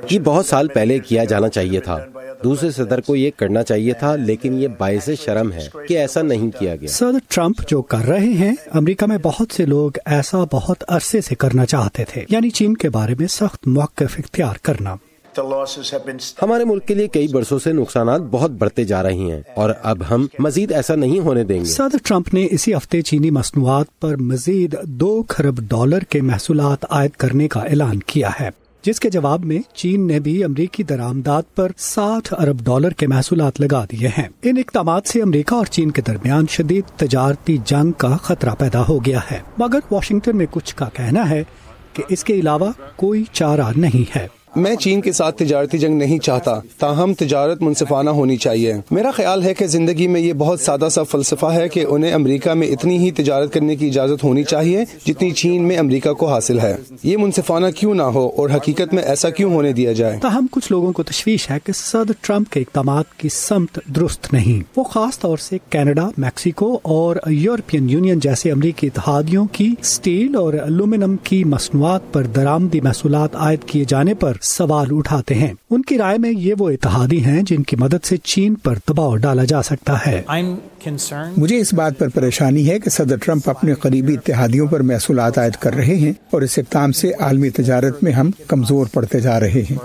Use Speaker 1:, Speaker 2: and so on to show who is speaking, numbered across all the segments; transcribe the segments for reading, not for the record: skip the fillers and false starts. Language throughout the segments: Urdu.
Speaker 1: یہ بہت سال پہلے کیا جانا چاہیے تھا، دوسرے صدر کو یہ کرنا چاہیے تھا، لیکن یہ باعث شرم ہے کہ ایسا نہیں کیا گیا۔
Speaker 2: صدر ٹرمپ جو کر رہے ہیں، امریکہ میں بہت سے لوگ ایسا بہت عرصے سے کرنا چاہتے تھے، یعنی چین کے بارے میں سخت موقف اختیار کرنا۔
Speaker 1: ہمارے ملک کے لیے کئی برسوں سے نقصانات بہت بڑھتے جا رہے ہیں اور اب ہم مزید ایسا نہیں ہونے دیں گے۔
Speaker 2: صدر ٹرمپ نے اسی ہفتے چینی مصنوعات پر مزید $2 کھرب کے محصولات عائد کرنے کا اعلان کیا ہے، جس کے جواب میں چین نے بھی امریکی درآمدات پر $60 ارب کے محصولات لگا دیے ہیں۔ ان اقدامات سے امریکہ اور چین کے درمیان شدید تجارتی جنگ کا خطرہ پیدا ہو گیا ہے، مگر واشنگٹن میں کچھ کا کہنا ہے کہ اس کے علاوہ کوئی چارہ نہیں ہے۔
Speaker 3: میں چین کے ساتھ تجارتی جنگ نہیں چاہتا، تاہم تجارت منصفانہ ہونی چاہیے۔ میرا خیال ہے کہ زندگی میں یہ بہت سادہ سا فلسفہ ہے کہ انہیں امریکہ میں اتنی ہی تجارت کرنے کی اجازت ہونی چاہیے جتنی چین میں امریکہ کو حاصل ہے۔ یہ منصفانہ کیوں نہ ہو اور حقیقت میں ایسا کیوں ہونے دیا جائے؟
Speaker 2: تاہم کچھ لوگوں کو تشویش ہے کہ صدر ٹرمپ کے اقدامات کی سمت درست نہیں۔ وہ خاص طور سے کینیڈا، میکسیکو اور یورپین یونین جیسے امریکی اتحادیوں کی اسٹیل اور ایلومینم کی مصنوعات پر درآمدی محصولات عائد کیے جانے پر سوال اٹھاتے ہیں۔ ان کی رائے میں یہ وہ اتحادی ہیں جن کی مدد سے چین پر دباؤ ڈالا جا سکتا ہے۔
Speaker 4: مجھے اس بات پر پریشانی ہے کہ صدر ٹرمپ اپنے قریبی اتحادیوں پر محصولات عائد کر رہے ہیں اور اس اقدام سے عالمی تجارت میں ہم کمزور پڑتے جا رہے ہیں۔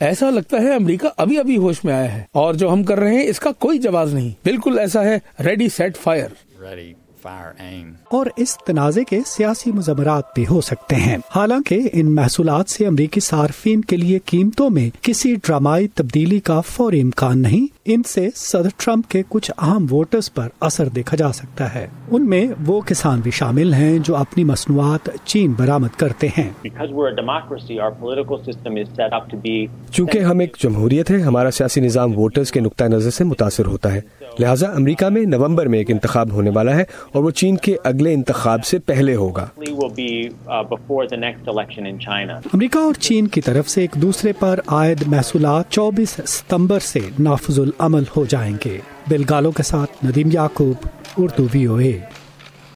Speaker 5: ایسا لگتا ہے امریکہ ابھی ابھی ہوش میں آیا ہے اور جو ہم کر رہے ہیں اس کا کوئی جواز نہیں، بالکل ایسا ہے ریڈی سیٹ فائر۔
Speaker 2: اور اس تنازع کے سیاسی مضمرات بھی ہو سکتے ہیں۔ حالانکہ ان محصولات سے امریکی صارفین کے لیے قیمتوں میں کسی ڈرامائی تبدیلی کا فوری امکان نہیں، ان سے صدر ٹرمپ کے کچھ اہم ووٹرز پر اثر دیکھا جا سکتا ہے۔ ان میں وہ کسان بھی شامل ہیں جو اپنی مصنوعات چین برآمد کرتے ہیں۔
Speaker 6: چونکہ ہم ایک جمہوریت ہے، ہمارا سیاسی نظام ووٹرز کے نقطہ نظر سے متاثر ہوتا ہے، لہٰذا امریکہ میں نومبر میں ایک انتخاب ہونے والا ہے اور وہ چین کے اگلے انتخاب سے پہلے ہوگا۔
Speaker 2: امریکہ اور چین کی طرف سے ایک دوسرے پر عائد محصولات 24 ستمبر سے نافذ العمل ہو جائیں گے۔ بلگالو کے ساتھ ندیم یعقوب، اردو VOA۔